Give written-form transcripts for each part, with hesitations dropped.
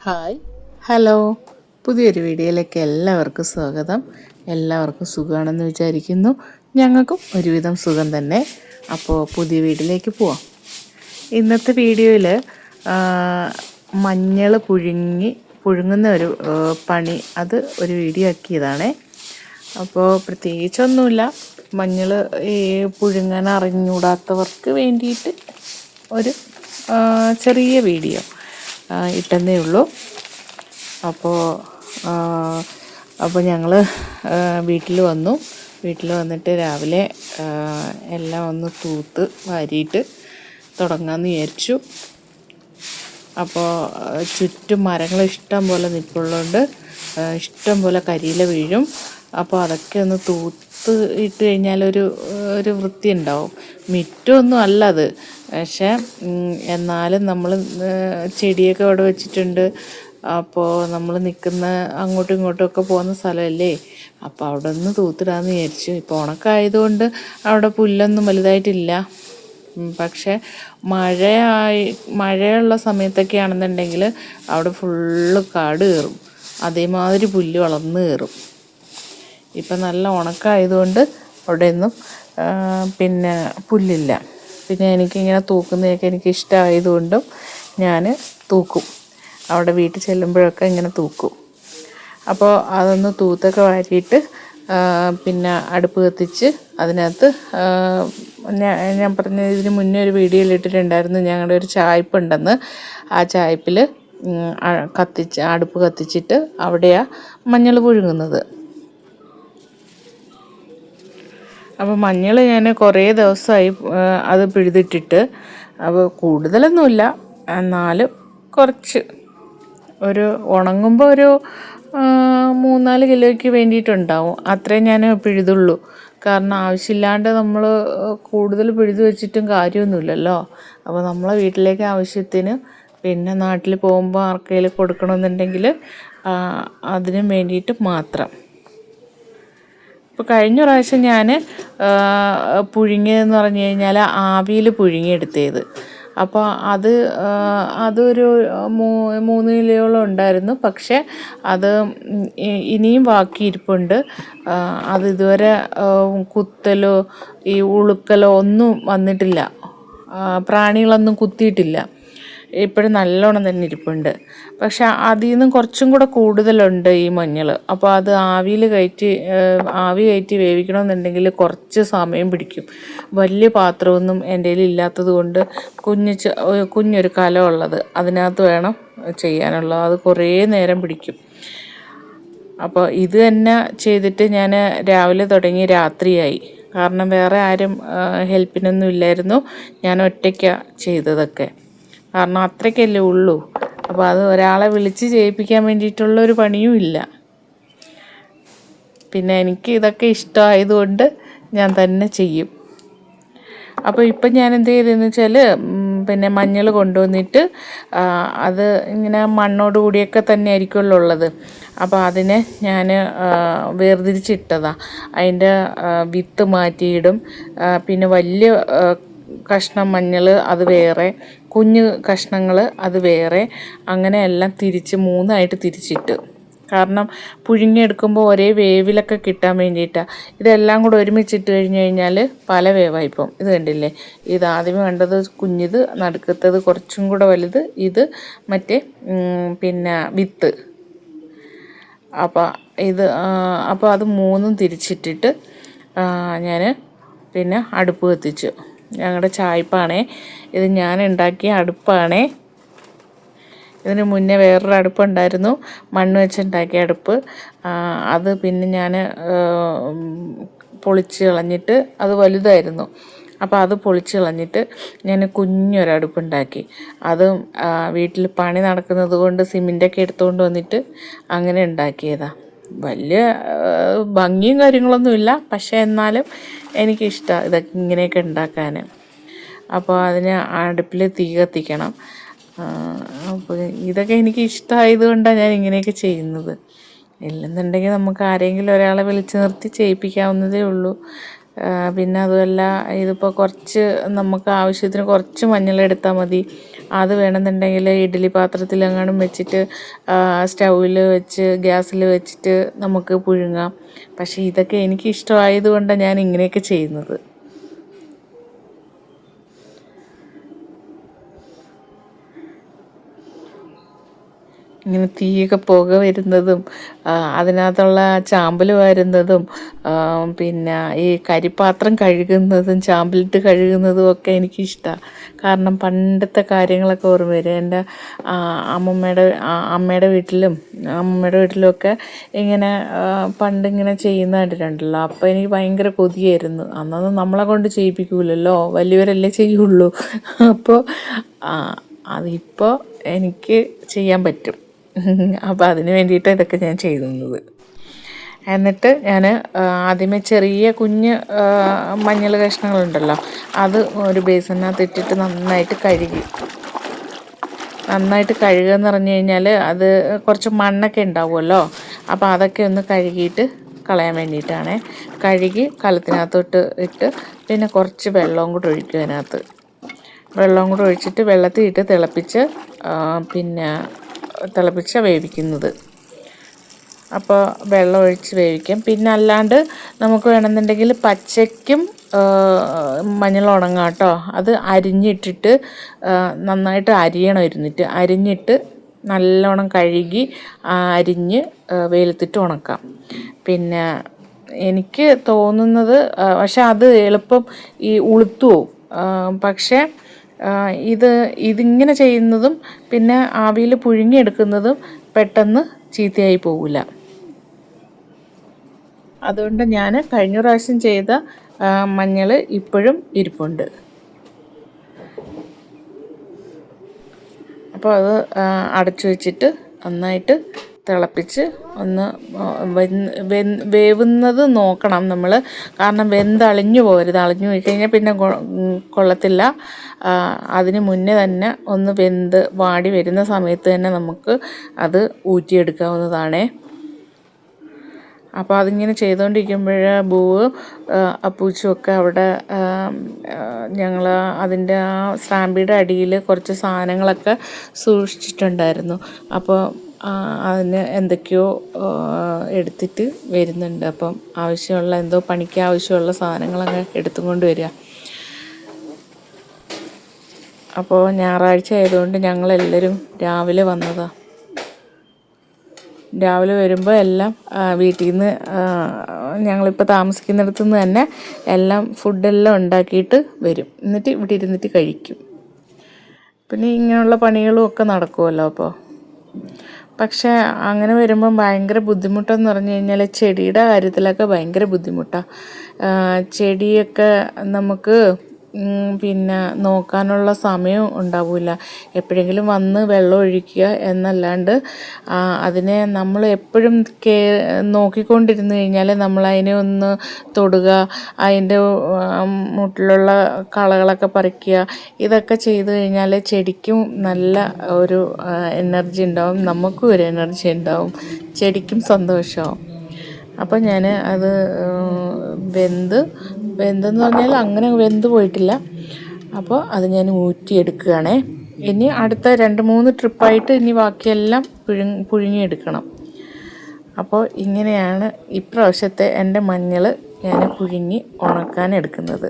Hi hello, പുതിയൊരു വീഡിയോയിലേക്ക് എല്ലാവർക്കും സ്വാഗതം. എല്ലാവർക്കും സുഖമാണെന്ന് വിചാരിക്കുന്നു. ഞങ്ങൾക്കും ഒരുവിധം സുഖം തന്നെ. അപ്പോൾ പുതിയ വീഡിയോയിലേക്ക് പോവാം. ഇന്നത്തെ വീഡിയോയിൽ മഞ്ഞൾ പുഴുങ്ങുന്ന ഒരു പണി അത് ഒരു വീഡിയോ ആക്കിയതാണേ. അപ്പോൾ പ്രത്യേകിച്ചൊന്നുമില്ല, മഞ്ഞൾ പുഴുങ്ങാൻ അറിഞ്ഞൂടാത്തവർക്ക് വേണ്ടിയിട്ട് ഒരു ചെറിയ വീഡിയോ ഇട്ടെന്നേ ഉള്ളൂ. അപ്പോൾ ഞങ്ങൾ വീട്ടിൽ വന്നിട്ട് രാവിലെ എല്ലാം ഒന്ന് തൂത്ത് വാരിയിട്ട് തുടങ്ങാമെന്ന് വിചാരിച്ചു. അപ്പോൾ ചുറ്റും മരങ്ങൾ ഇഷ്ടം പോലെ നിൽപ്പുള്ളതുകൊണ്ട് ഇഷ്ടം പോലെ കരിയില വീഴും. അപ്പോൾ അതൊക്കെ ഒന്ന് തൂത്ത് ഇട്ട് കഴിഞ്ഞാൽ ഒരു വൃത്തി ഉണ്ടാവും. മുറ്റമൊന്നും അല്ല അത്, പക്ഷേ എന്നാലും നമ്മൾ ചെടിയൊക്കെ അവിടെ വെച്ചിട്ടുണ്ട്. അപ്പോൾ നമ്മൾ നിൽക്കുന്ന അങ്ങോട്ടും ഇങ്ങോട്ടും ഒക്കെ പോകുന്ന സ്ഥലമല്ലേ, അപ്പോൾ അവിടെ ഒന്ന് തൂത്തിടാമെന്ന് വിചാരിച്ചു. ഇപ്പോൾ ഉണക്കായതുകൊണ്ട് അവിടെ പുല്ലൊന്നും വലുതായിട്ടില്ല. പക്ഷേ മഴയുള്ള സമയത്തൊക്കെ ആണെന്നുണ്ടെങ്കിൽ അവിടെ ഫുള്ള് കാട് കയറും, അതേമാതിരി പുല്ല് വളർന്ന് കയറും. ഇപ്പം നല്ല ഉണക്കായതുകൊണ്ട് അവിടെയൊന്നും പിന്നെ പുല്ലില്ല. പിന്നെ എനിക്കിങ്ങനെ തൂക്കുന്നതൊക്കെ എനിക്കിഷ്ടമായതുകൊണ്ടും ഞാൻ തൂക്കും. അവിടെ വീട്ടിൽ ചെല്ലുമ്പോഴൊക്കെ ഇങ്ങനെ തൂക്കും. അപ്പോൾ അതൊന്ന് തൂത്തൊക്കെ വാരിയിട്ട് പിന്നെ അടുപ്പ് കത്തിച്ച് അതിനകത്ത് ഞാൻ പറഞ്ഞ ഇതിന് മുന്നേ ഒരു വീഡിയോയിൽ ഇട്ടിട്ടുണ്ടായിരുന്നു, ഞങ്ങളുടെ ഒരു ചായപ്പുണ്ടെന്ന്. ആ ചായപ്പിൽ അടുപ്പ് കത്തിച്ചിട്ട് അവിടെയാണ് മഞ്ഞൾ പുഴുങ്ങുന്നത്. അപ്പോൾ മഞ്ഞൾ ഞാൻ കുറേ ദിവസമായി അത് പിഴുതിട്ടിട്ട്. അപ്പോൾ കൂടുതലൊന്നുമില്ല, എന്നാലും കുറച്ച് ഒരു ഉണങ്ങുമ്പോൾ ഒരു 3-4 കിലോയ്ക്ക് വേണ്ടിയിട്ടുണ്ടാവും. അത്രയും ഞാൻ പിഴുതുള്ളൂ. കാരണം ആവശ്യമില്ലാണ്ട് നമ്മൾ കൂടുതൽ പിഴുതു വെച്ചിട്ടും കാര്യമൊന്നുമില്ലല്ലോ. അപ്പോൾ നമ്മളെ വീട്ടിലേക്ക് ആവശ്യത്തിന്, പിന്നെ നാട്ടിൽ പോകുമ്പോൾ ആർക്കെങ്കിലും കൊടുക്കണമെന്നുണ്ടെങ്കിൽ അതിനും വേണ്ടിയിട്ട് മാത്രം. ഇപ്പോൾ കഴിഞ്ഞ പ്രാവശ്യം ഞാൻ പുഴുങ്ങിയതെന്ന് പറഞ്ഞു കഴിഞ്ഞാൽ ആവിയിൽ പുഴുങ്ങിയെടുത്തത്. അപ്പോൾ അതൊരു 3 കിലോയോളം ഉണ്ടായിരുന്നു. പക്ഷേ അത് ഇനിയും ബാക്കി ഇരിപ്പുണ്ട്. അത് ഇതുവരെ കുത്തലോ ഈ ഉളുക്കലോ ഒന്നും വന്നിട്ടില്ല, പ്രാണികളൊന്നും കുത്തിയിട്ടില്ല. ഇപ്പോഴും നല്ലോണം തന്നെ ഇരിപ്പുണ്ട്. പക്ഷെ അതിൽ നിന്നും കുറച്ചും കൂടെ കൂടുതലുണ്ട് ഈ മഞ്ഞൾ. അപ്പോൾ അത് ആവി കയറ്റി വേവിക്കണമെന്നുണ്ടെങ്കിൽ കുറച്ച് സമയം പിടിക്കും. വലിയ പാത്രമൊന്നും എൻ്റെ കയ്യിൽ ഇല്ലാത്തത് കൊണ്ട് കുഞ്ഞൊരു കലമുള്ളത് അതിനകത്ത് വേണം ചെയ്യാനുള്ളത്. അത് കുറേ നേരം പിടിക്കും. അപ്പോൾ ഇത് തന്നെ ചെയ്തിട്ട് ഞാൻ രാവിലെ തുടങ്ങി രാത്രിയായി. കാരണം വേറെ ആരും ഹെൽപ്പിനൊന്നും ഇല്ലായിരുന്നു, ഞാൻ ഒറ്റയ്ക്കാണ് ചെയ്തതൊക്കെ. കാരണം അത്രയ്ക്കല്ലേ ഉള്ളൂ. അപ്പോൾ അത് ഒരാളെ വിളിച്ച് ചെയ്യിപ്പിക്കാൻ വേണ്ടിയിട്ടുള്ളൊരു പണിയും ഇല്ല. പിന്നെ എനിക്ക് ഇതൊക്കെ ഇഷ്ടമായതുകൊണ്ട് ഞാൻ തന്നെ ചെയ്യും. അപ്പോൾ ഇപ്പം ഞാൻ എന്ത് ചെയ്തതെന്ന് വെച്ചാൽ പിന്നെ മഞ്ഞൾ കൊണ്ടുവന്നിട്ട് അത് ഇങ്ങനെ മണ്ണോട് കൂടിയൊക്കെ തന്നെ ആയിരിക്കുമല്ലോ ഉള്ളത്. അപ്പോൾ അതിനെ ഞാൻ വേർതിരിച്ചിട്ടതാണ്. അതിൻ്റെ വിത്ത് മാറ്റിയിടും. പിന്നെ വലിയ കഷ്ണം മഞ്ഞൾ അത് വേറെ, കുഞ്ഞു കഷ്ണങ്ങൾ അത് വേറെ, അങ്ങനെ എല്ലാം 3ആയിട്ട് തിരിച്ചിട്ട്. കാരണം പുഴുങ്ങിയെടുക്കുമ്പോൾ ഒരേ വേവിലൊക്കെ കിട്ടാൻ വേണ്ടിയിട്ടാണ്. ഇതെല്ലാം കൂടെ ഒരുമിച്ചിട്ട് കഴിഞ്ഞാൽ പല വേവായിപ്പോൾ. ഇത് കണ്ടില്ലേ, ഇത് ആദ്യമേ കണ്ടത് കുഞ്ഞിത്, നടുക്കത്തത് കുറച്ചും കൂടെ വലുത്, ഇത് മറ്റേ പിന്നെ വിത്ത്. അപ്പോൾ അത് 3ഉം തിരിച്ചിട്ടിട്ട് ഞാൻ പിന്നെ അടുപ്പ് കത്തിച്ചു. ഞങ്ങളുടെ ചായപ്പാണേ ഇത്, ഞാൻ ഉണ്ടാക്കിയ അടുപ്പാണേ. ഇതിന് മുന്നേ വേറൊരു അടുപ്പുണ്ടായിരുന്നു, മണ്ണ് വെച്ചുണ്ടാക്കിയ അടുപ്പ്. അത് പിന്നെ ഞാൻ പൊളിച്ച് കളഞ്ഞിട്ട്, അത് വലുതായിരുന്നു. അപ്പോൾ അത് പൊളിച്ച് കളഞ്ഞിട്ട് ഞാൻ കുഞ്ഞൊരടുപ്പുണ്ടാക്കി. അതും വീട്ടിൽ പണി നടക്കുന്നത് കൊണ്ട് സിമെൻ്റൊക്കെ എടുത്തുകൊണ്ട് വന്നിട്ട് അങ്ങനെ ഉണ്ടാക്കിയതാണ്. വലിയ ഭംഗിയും കാര്യങ്ങളൊന്നുമില്ല, പക്ഷേ എന്നാലും എനിക്കിഷ്ടമാണ് ഇതൊക്കെ ഇങ്ങനെയൊക്കെ ഉണ്ടാക്കാൻ. അപ്പോൾ അതിന് അടുപ്പിൽ തീ കത്തിക്കണം. അപ്പോൾ ഇതൊക്കെ എനിക്ക് ഇഷ്ടമായതുകൊണ്ടാണ് ഞാൻ ഇങ്ങനെയൊക്കെ ചെയ്യുന്നത്. ഇല്ലെന്നുണ്ടെങ്കിൽ നമുക്ക് ആരെങ്കിലും ഒരാളെ വിളിച്ച് നിർത്തി ചെയ്യിപ്പിക്കാവുന്നതേ ഉള്ളൂ. പിന്നെ അതുമല്ല ഇതിപ്പോൾ കുറച്ച് നമുക്ക് ആവശ്യത്തിന് കുറച്ച് മഞ്ഞളെടുത്താൽ മതി. അത് വേണമെന്നുണ്ടെങ്കിൽ ഇഡ്ഡലി പാത്രത്തിലെങ്ങാനും വെച്ചിട്ട് സ്റ്റൗവിൽ വെച്ച് ഗ്യാസിൽ വെച്ചിട്ട് നമുക്ക് പുഴുങ്ങാം. പക്ഷേ ഇതൊക്കെ എനിക്ക് ഇഷ്ടമായതുകൊണ്ടാണ് ഞാൻ ഇങ്ങനെയൊക്കെ ചെയ്യുന്നത്. ഇങ്ങനെ തീയൊക്കെ പുക വരുന്നതും അതിനകത്തുള്ള ചാമ്പൽ വരുന്നതും പിന്നെ ഈ കരിപ്പാത്രം കഴുകുന്നതും ചാമ്പലിട്ട് കഴുകുന്നതും ഒക്കെ എനിക്കിഷ്ടമാണ്. കാരണം പണ്ടത്തെ കാര്യങ്ങളൊക്കെ ഓർമ്മ വരും. എൻ്റെ അമ്മയുടെ വീട്ടിലുമൊക്കെ ഇങ്ങനെ പണ്ടിങ്ങനെ ചെയ്യുന്ന കണ്ടിട്ടുണ്ടല്ലോ. അപ്പോൾ എനിക്ക് ഭയങ്കര കൊതിയായിരുന്നു. അന്നൊന്നും നമ്മളെ കൊണ്ട് ചെയ്യിപ്പിക്കൂലല്ലോ, വലിയവരല്ലേ ചെയ്യുള്ളൂ. അപ്പോൾ അതിപ്പോൾ എനിക്ക് ചെയ്യാൻ പറ്റും. അപ്പോൾ അതിന് വേണ്ടിയിട്ട് ഇതൊക്കെ ഞാൻ ചെയ്യുന്നത്. എന്നിട്ട് ഞാൻ ആദ്യമേ ചെറിയ കുഞ്ഞ് മഞ്ഞൾ കഷ്ണങ്ങളുണ്ടല്ലോ, അത് ഒരു ബേസിനകത്ത് ഇട്ടിട്ട് നന്നായിട്ട് കഴുകുക എന്ന് പറഞ്ഞു കഴിഞ്ഞാൽ അത് കുറച്ച് മണ്ണൊക്കെ ഉണ്ടാവുമല്ലോ. അപ്പോൾ അതൊക്കെ ഒന്ന് കഴുകിയിട്ട് കളയാൻ വേണ്ടിയിട്ടാണ്. കഴുകി കലത്തിനകത്തോട്ട് ഇട്ട് പിന്നെ കുറച്ച് വെള്ളവും കൂടെ ഒഴിക്കും. അതിനകത്ത് വെള്ളവും കൂടെ ഒഴിച്ചിട്ട് വെള്ളത്തിൽ ഇട്ട് തിളപ്പിച്ച് വേവിക്കുന്നത്. അപ്പോൾ വെള്ളം ഒഴിച്ച് വേവിക്കാം. പിന്നെ അല്ലാണ്ട് നമുക്ക് വേണമെന്നുണ്ടെങ്കിൽ പച്ചയ്ക്കും മഞ്ഞൾ ഉണങ്ങാം കേട്ടോ. അത് അരിഞ്ഞിട്ടിട്ട് നന്നായിട്ട് അരിഞ്ഞിട്ട് നല്ലോണം കഴുകി അരിഞ്ഞ് വെയിലത്തിട്ട് ഉണക്കാം. പിന്നെ എനിക്ക് തോന്നുന്നത്, പക്ഷെ അത് എളുപ്പം ഈ ഉളുത്തു പോവും. പക്ഷേ ഇതിങ്ങനെ ചെയ്യുന്നതും പിന്നെ ആവിയിൽ പുഴുങ്ങിയെടുക്കുന്നതും പെട്ടെന്ന് ചീത്തയായി പോവില്ല. അതുകൊണ്ട് ഞാൻ കഴിഞ്ഞ പ്രാവശ്യം ചെയ്ത മഞ്ഞൾ ഇപ്പോഴും ഇരിപ്പുണ്ട്. അപ്പോൾ അത് അടച്ചു വെച്ചിട്ട് നന്നായിട്ട് തിളപ്പിച്ച് ഒന്ന് വേവുന്നത് നോക്കണം നമ്മൾ. കാരണം വെന്തളിഞ്ഞു പോകരുത്. അളിഞ്ഞു പോയി കഴിഞ്ഞാൽ പിന്നെ കൊള്ളത്തില്ല. അതിന് മുന്നേ തന്നെ ഒന്ന് വെന്ത് വാടി വരുന്ന സമയത്ത് തന്നെ നമുക്ക് അത് ഊറ്റിയെടുക്കാവുന്നതാണേ. അപ്പോൾ അതിങ്ങനെ ചെയ്തുകൊണ്ടിരിക്കുമ്പോൾ അപ്പൂച്ചുമൊക്കെ അവിടെ ഞങ്ങൾ അതിൻ്റെ ആ സ്റ്റാമ്പിയുടെ അടിയിൽ കുറച്ച് സാധനങ്ങളൊക്കെ സൂക്ഷിച്ചിട്ടുണ്ടായിരുന്നു. അപ്പോൾ അതിന് എന്തൊക്കെയോ എടുത്തിട്ട് വരുന്നുണ്ട്. അപ്പം എന്തോ പണിക്ക് ആവശ്യമുള്ള സാധനങ്ങളൊക്കെ എടുത്തും കൊണ്ട് വരിക. അപ്പോൾ ഞായറാഴ്ച ആയതുകൊണ്ട് ഞങ്ങളെല്ലാവരും രാവിലെ വന്നതാണ്. രാവിലെ വരുമ്പോൾ എല്ലാം വീട്ടിൽ നിന്ന് ഞങ്ങളിപ്പോൾ താമസിക്കുന്നിടത്തു നിന്ന് തന്നെ എല്ലാം ഫുഡെല്ലാം ഉണ്ടാക്കിയിട്ട് വരും. എന്നിട്ട് ഇവിടെ ഇരുന്നിട്ട് കഴിക്കും. പിന്നെ ഇങ്ങനെയുള്ള പണികളും ഒക്കെ നടക്കുമല്ലോ. അപ്പോൾ പക്ഷേ അങ്ങനെ വരുമ്പം ഭയങ്കര ബുദ്ധിമുട്ടെന്ന് പറഞ്ഞു കഴിഞ്ഞാൽ ചെടിയുടെ കാര്യത്തിലൊക്കെ ഭയങ്കര ബുദ്ധിമുട്ടാണ്. ചെടിയൊക്കെ നമുക്ക് പിന്നെ നോക്കാനുള്ള സമയം ഉണ്ടാവില്ല. എപ്പോഴെങ്കിലും വന്ന് വെള്ളം ഒഴിക്കുക എന്നല്ലാണ്ട് അതിനെ നമ്മൾ എപ്പോഴും നോക്കിക്കൊണ്ടിരുന്ന് കഴിഞ്ഞാൽ നമ്മളതിനെ ഒന്ന് തൊടുക, അതിൻ്റെ മുട്ടിലുള്ള കളകളൊക്കെ പറിക്കുക, ഇതൊക്കെ ചെയ്ത് കഴിഞ്ഞാൽ ചെടിക്കും നല്ല ഒരു എനർജി ഉണ്ടാവും, നമുക്കും ഒരു എനർജി ഉണ്ടാവും, ചെടിക്കും സന്തോഷമാവും. അപ്പോൾ ഞാൻ അത് വെന്തെന്ന് പറഞ്ഞാൽ അങ്ങനെ വെന്ത് പോയിട്ടില്ല. അപ്പോൾ അത് ഞാൻ ഊറ്റിയെടുക്കുകയാണേ. ഇനി അടുത്ത 2-3 ട്രിപ്പായിട്ട് ഇനി ബാക്കിയെല്ലാം പുഴുങ്ങിയെടുക്കണം. അപ്പോൾ ഇങ്ങനെയാണ് ഇപ്രാവശ്യത്തെ എൻ്റെ മഞ്ഞൾ ഞാൻ പുഴുങ്ങി ഉണക്കാനെടുക്കുന്നത്.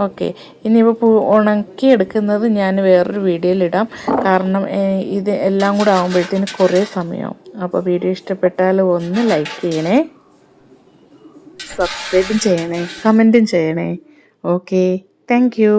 ഓക്കെ, ഇനിയിപ്പോൾ ഉണക്കിയെടുക്കുന്നത് ഞാൻ വേറൊരു വീഡിയോയിലിടാം. കാരണം ഇത് എല്ലാം കൂടെ ആകുമ്പോഴത്തേന് കുറേ സമയമാവും. അപ്പോൾ വീഡിയോ ഇഷ്ടപ്പെട്ടാൽ ഒന്ന് ലൈക്ക് ചെയ്യണേ, സബ്സ്ക്രൈബും ചെയ്യണേ, കമൻറ്റും ചെയ്യണേ. Okay, thank you.